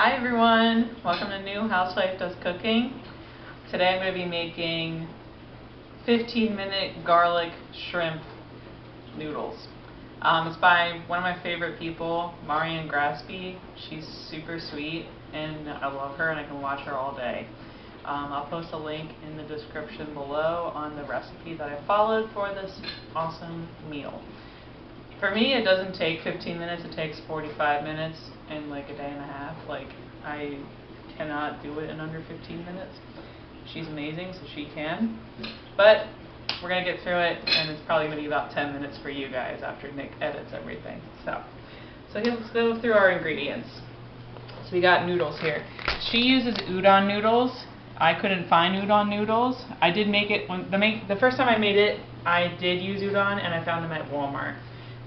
Hi everyone, welcome to New Housewife Does Cooking. Today I'm going to be making 15-minute garlic shrimp noodles. It's by one of my favorite people, Marianne Grasby. She's super sweet and I love her and I can watch her all day. I'll post a link in the description below on the recipe that I followed for this awesome meal. For me, it doesn't take 15 minutes, it takes 45 minutes and like a day and a half. Like, I cannot do it in under 15 minutes. She's amazing, so she can. But we're going to get through it, and it's probably going to be about 10 minutes for you guys after Nick edits everything. So let's go through our ingredients. So we got noodles here. She uses udon noodles. I couldn't find udon noodles. I did make it, the first time I made it, I did use udon, and I found them at Walmart.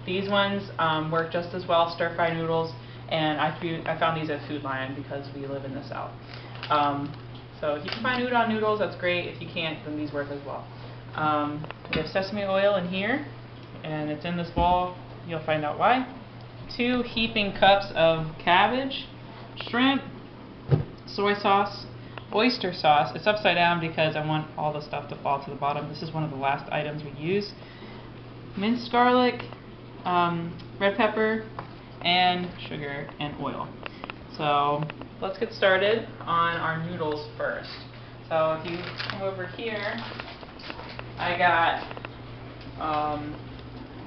These ones work just as well, stir-fry noodles, and I found these at Food Lion because we live in the South. So if you can find udon noodles, that's great. If you can't, then these work as well. We have sesame oil in here, and it's in this bowl. You'll find out why. 2 heaping cups of cabbage, shrimp, soy sauce, oyster sauce. It's upside down because I want all the stuff to fall to the bottom. This is one of the last items we use. Minced garlic, red pepper, and sugar and oil. So let's get started on our noodles first. So if you come over here, I got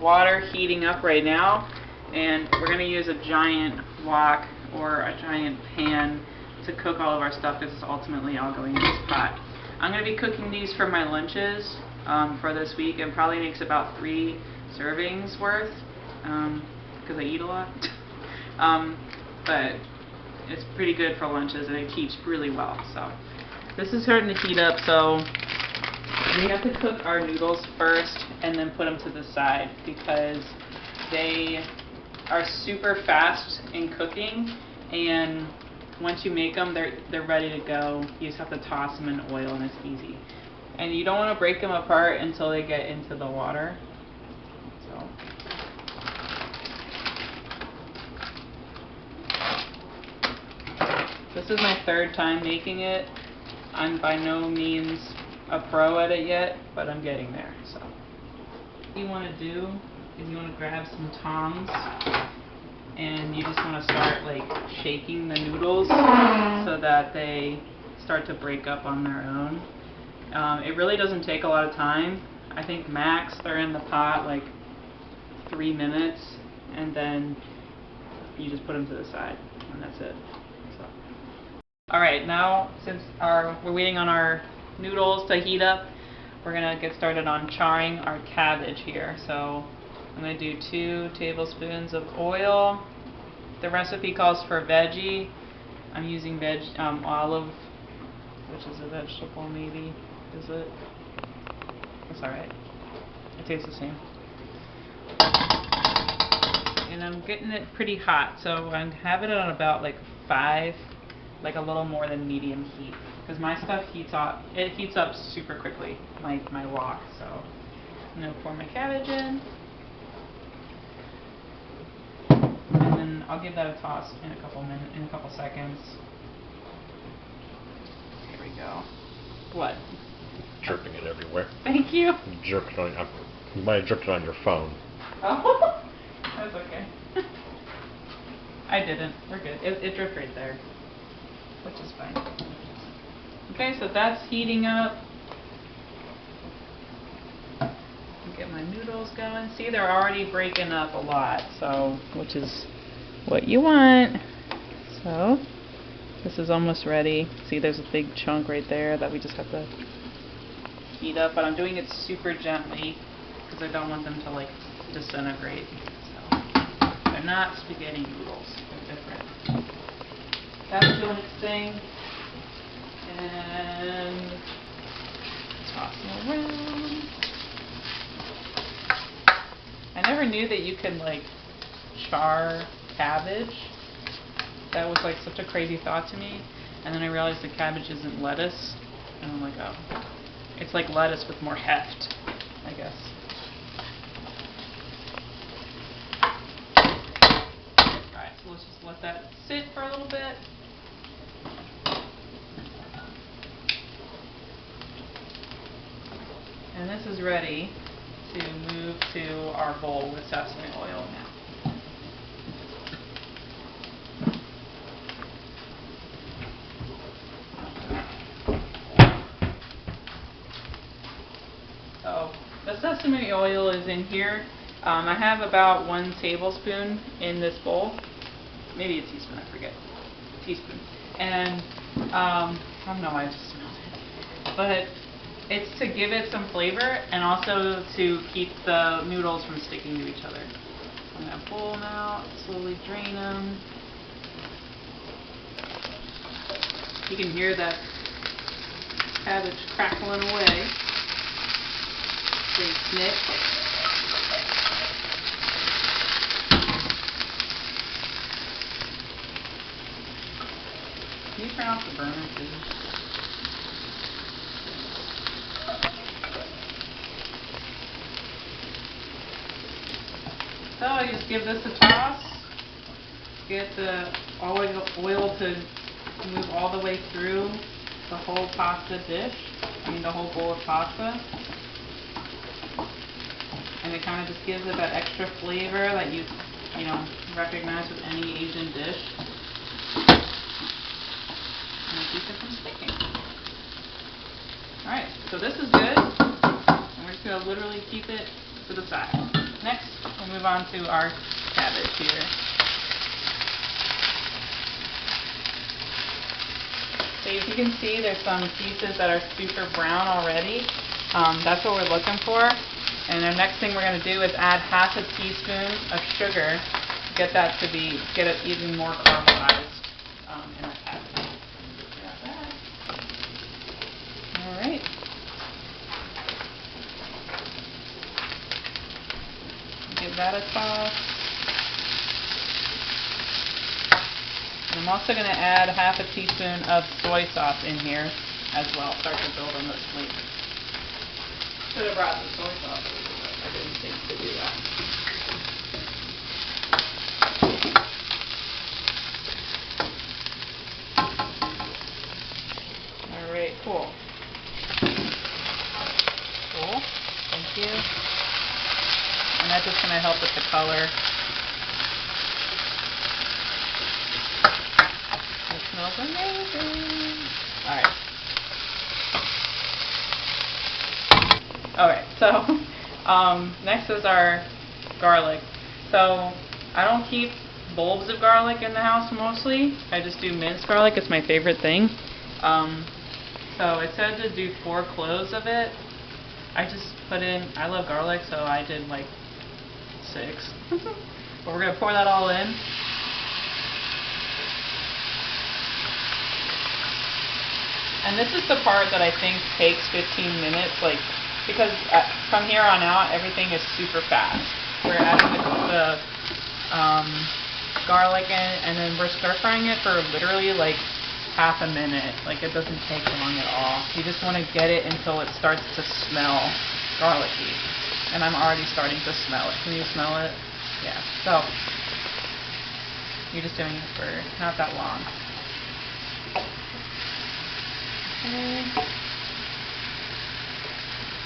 water heating up right now, and we're going to use a giant wok or a giant pan to cook all of our stuff. This is ultimately all going in this pot. I'm going to be cooking these for my lunches for this week, and probably makes about 3 servings worth because I eat a lot. But it's pretty good for lunches and it keeps really well. So this is starting to heat up, so we have to cook our noodles first and then put them to the side because they are super fast in cooking, and once you make them, they're ready to go. You just have to toss them in oil and it's easy. And you don't want to break them apart until they get into the water. So this is my 3rd time making it. I'm by no means a pro at it yet, but I'm getting there. So what you want to do is you want to grab some tongs, and you just want to start like shaking the noodles so that they start to break up on their own. It really doesn't take a lot of time. I think max they're in the pot like 3 minutes, and then you just put them to the side, and that's it. So. Alright, now since we're waiting on our noodles to heat up, we're going to get started on charring our cabbage here. So I'm going to do 2 tablespoons of oil. The recipe calls for veggie. I'm using olive, which is a vegetable maybe. Is it? It's alright. It tastes the same. And I'm getting it pretty hot, so I'm having it on about like 5, like a little more than medium heat, because my stuff heats up super quickly, like my wok. So I'm gonna pour my cabbage in, and then I'll give that a toss in a couple seconds. Here we go. What? Jerking it everywhere. Thank you. You might have jerked it on your phone. Oh, that's okay. I didn't. We're good. It dripped right there, which is fine. Okay, so that's heating up. Get my noodles going. See, they're already breaking up a lot, so which is what you want. So this is almost ready. See, there's a big chunk right there that we just have to heat up, but I'm doing it super gently because I don't want them to like disintegrate. So they're not spaghetti noodles. They're different. That's doing its thing. And tossing around. I never knew that you could like char cabbage. That was like such a crazy thought to me. And then I realized the cabbage isn't lettuce. And I'm like, oh. It's like lettuce with more heft, I guess. Alright, so let's just let that sit for a little bit. this is ready to move to our bowl with sesame oil now. So the sesame oil is in here. I have about 1 tablespoon in this bowl. Maybe a teaspoon, I forget. Teaspoon. And I don't know why I just smelled it. But it's to give it some flavor and also to keep the noodles from sticking to each other. I'm going to pull them out, slowly drain them. You can hear that cabbage crackling away. They snip. Can you turn off the burner, please? So I just give this a toss. Get the oil to move all the way through the whole pasta dish. The whole bowl of pasta. And it kind of just gives it that extra flavor that you recognize with any Asian dish. And it keeps it from sticking. Alright, so this is good. And we're just going to literally keep it to the side. Next, we'll move on to our cabbage here. So as you can see, there's some pieces that are super brown already. That's what we're looking for. And the next thing we're going to do is add half a teaspoon of sugar to get it even more caramelized in our cabbage. Alright. Give that a toss. And I'm also going to add half a teaspoon of soy sauce in here as well. Start to build on this plate. Should have brought the soy sauce. I didn't think to do that. Alright, cool. Cool. Thank you. And that's just going to help with the color. It smells amazing. Alright. Alright, so next is our garlic. So I don't keep bulbs of garlic in the house mostly. I just do minced garlic. It's my favorite thing. So it said to do 4 cloves of it. I just put in, I love garlic, so I did like 6. But we're going to pour that all in. And this is the part that I think takes 15 minutes, because from here on out, everything is super fast. We're adding the garlic in, and then we're stir frying it for literally half a minute. It doesn't take long at all. You just want to get it until it starts to smell garlicky. And I'm already starting to smell it. Can you smell it? Yeah. So, you're just doing it for not that long. Okay.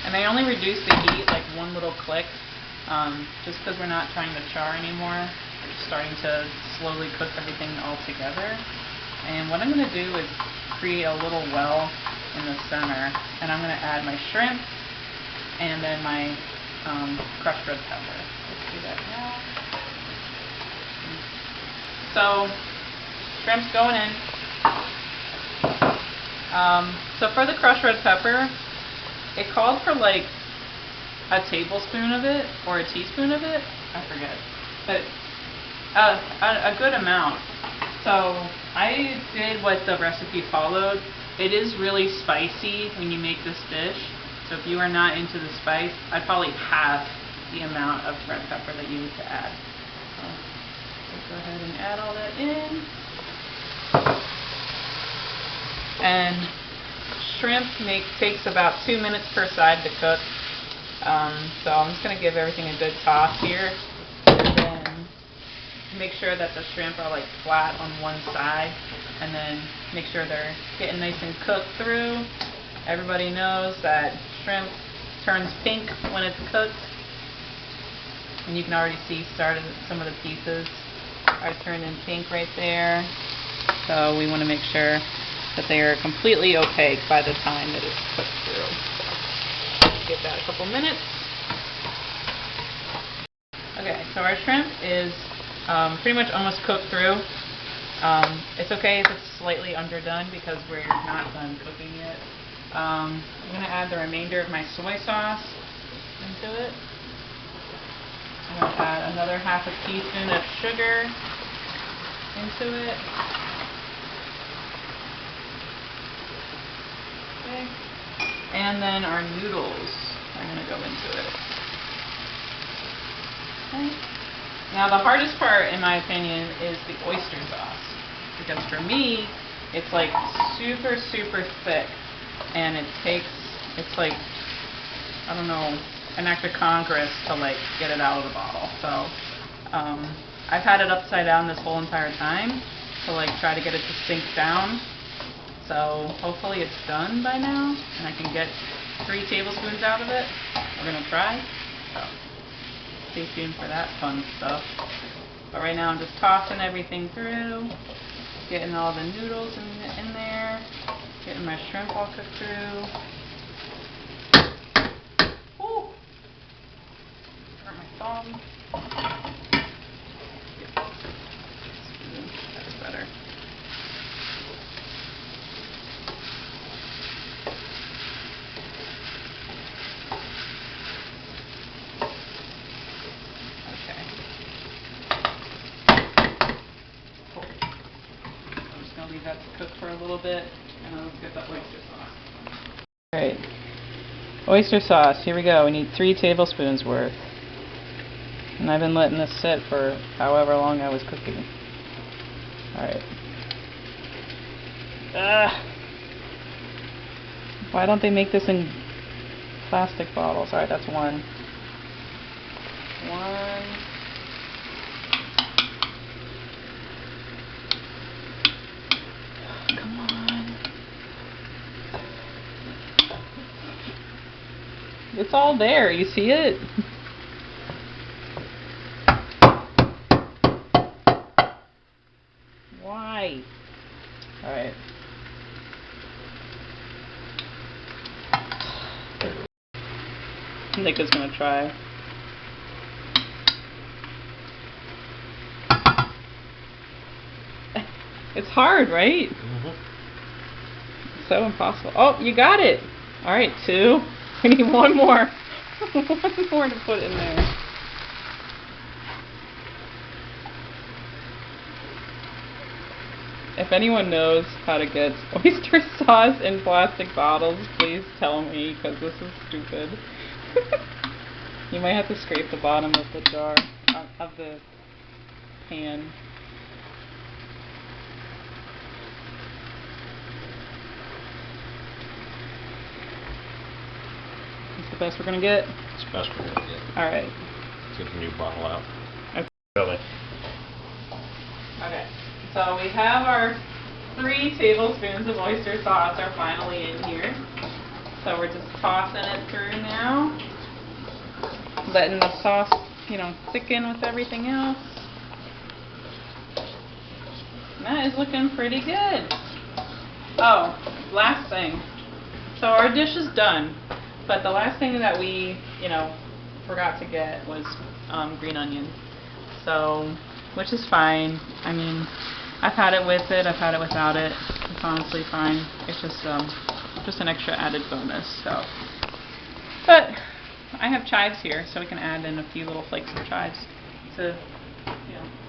And I only reduce the heat 1 little click, just because we're not trying to char anymore. We're just starting to slowly cook everything all together. And what I'm going to do is create a little well in the center, and I'm going to add my shrimp and then my crushed red pepper. Let's do that now. So, shrimp's going in. So for the crushed red pepper, it called for a tablespoon of it or a teaspoon of it. I forget, but a good amount. So I did what the recipe followed. It is really spicy when you make this dish. So if you are not into the spice, I'd probably half the amount of red pepper that you need to add. So let's go ahead and add all that in. And shrimp takes about 2 minutes per side to cook. So I'm just going to give everything a good toss here. And then make sure that the shrimp are flat on one side. And then make sure they're getting nice and cooked through. Everybody knows that shrimp turns pink when it's cooked. And you can already see started some of the pieces are turning pink right there. So we want to make sure that they are completely opaque by the time that it's cooked through. So give that a couple minutes. Okay, so our shrimp is pretty much almost cooked through. It's okay if it's slightly underdone because we're not done cooking yet. I'm going to add the remainder of my soy sauce into it. I'm going to add another half a teaspoon of sugar into it. Okay. And then our noodles are going to go into it. Okay. Now the hardest part, in my opinion, is the oyster sauce. Because for me, it's like super, super thick. And it's like, I don't know, an act of Congress to like get it out of the bottle. So I've had it upside down this whole entire time to like try to get it to sink down. So hopefully it's done by now and I can get 3 tablespoons out of it. We're gonna try. So stay tuned for that fun stuff. But right now I'm just tossing everything through, getting all the noodles in there, getting my shrimp all cooked through. Ooh. Burn my thumb. That's better. Okay. Cool. I'm just gonna leave that to cook for a little bit, and then let's get the oyster sauce. Alright. Oyster sauce, here we go. We need 3 tablespoons worth. And I've been letting this sit for however long I was cooking. Alright. Why don't they make this in plastic bottles? Alright, that's 1. 1. Come on. It's all there. You see it? Why? Alright. Nick is gonna try. It's hard, right? Mm-hmm. So impossible. Oh, you got it! Alright, 2. We need 1 more. 1 more to put in there. If anyone knows how to get oyster sauce in plastic bottles, please tell me, because this is stupid. You might have to scrape the bottom of the jar, of the pan. It's the best we're going to get? It's the best we're going to get. Alright. Let's get the new bottle out. Okay. Really? Okay. So we have our 3 tablespoons of oyster sauce are finally in here. So we're just tossing it through now. Letting the sauce, thicken with everything else. And that is looking pretty good. Oh, last thing. So our dish is done. But the last thing that we, forgot to get was green onion. So, which is fine. I mean, I've had it with it, I've had it without it. It's honestly fine. It's just an extra added bonus. So, but I have chives here, so we can add in a few little flakes of chives to,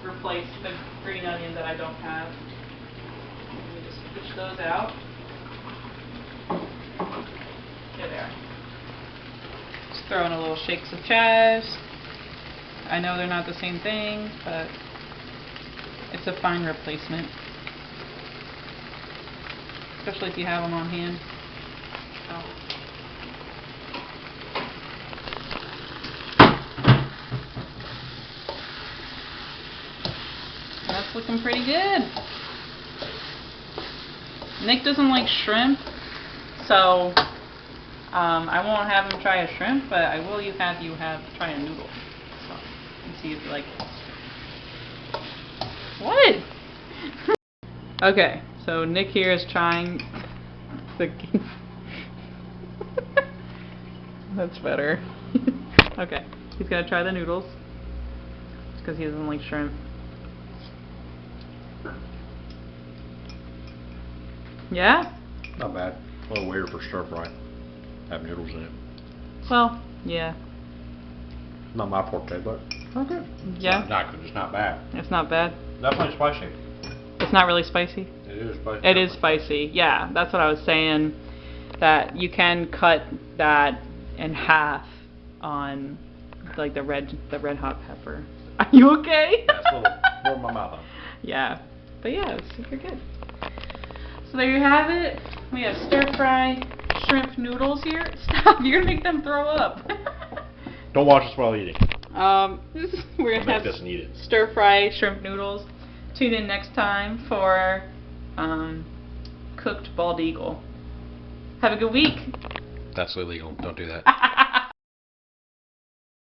replace the green onion that I don't have. Let me just fish those out. There they are. Just throw in a little shakes of chives. I know they're not the same thing, but it's a fine replacement. Especially if you have them on hand. So. That's looking pretty good. Nick doesn't like shrimp, so I won't have him try a shrimp, but I will have you try a noodle. So, and see if you like it. What? Okay, so Nick here is trying the... That's better. Okay, he's gonna try the noodles. Just because he doesn't like shrimp. Yeah? Not bad. A little weird for stir fry. Have noodles in it. Well, yeah. Not my forte, but okay. Yeah? It's not good. It's not bad. It's not bad. Definitely spicy. It's not really spicy? It is spicy. It is spicy, yeah. That's what I was saying. That you can cut that in half on like the red hot pepper. Are you okay? Yeah, it's a little warm my mouth up. Yeah. But yeah, it's super good. So there you have it. We have stir fry shrimp noodles here. Stop, you're gonna make them throw up. Don't watch us while eating. We're gonna have Make this and eat it. stir fry shrimp noodles. Tune in next time for cooked bald eagle. Have a good week. That's illegal. Don't do that.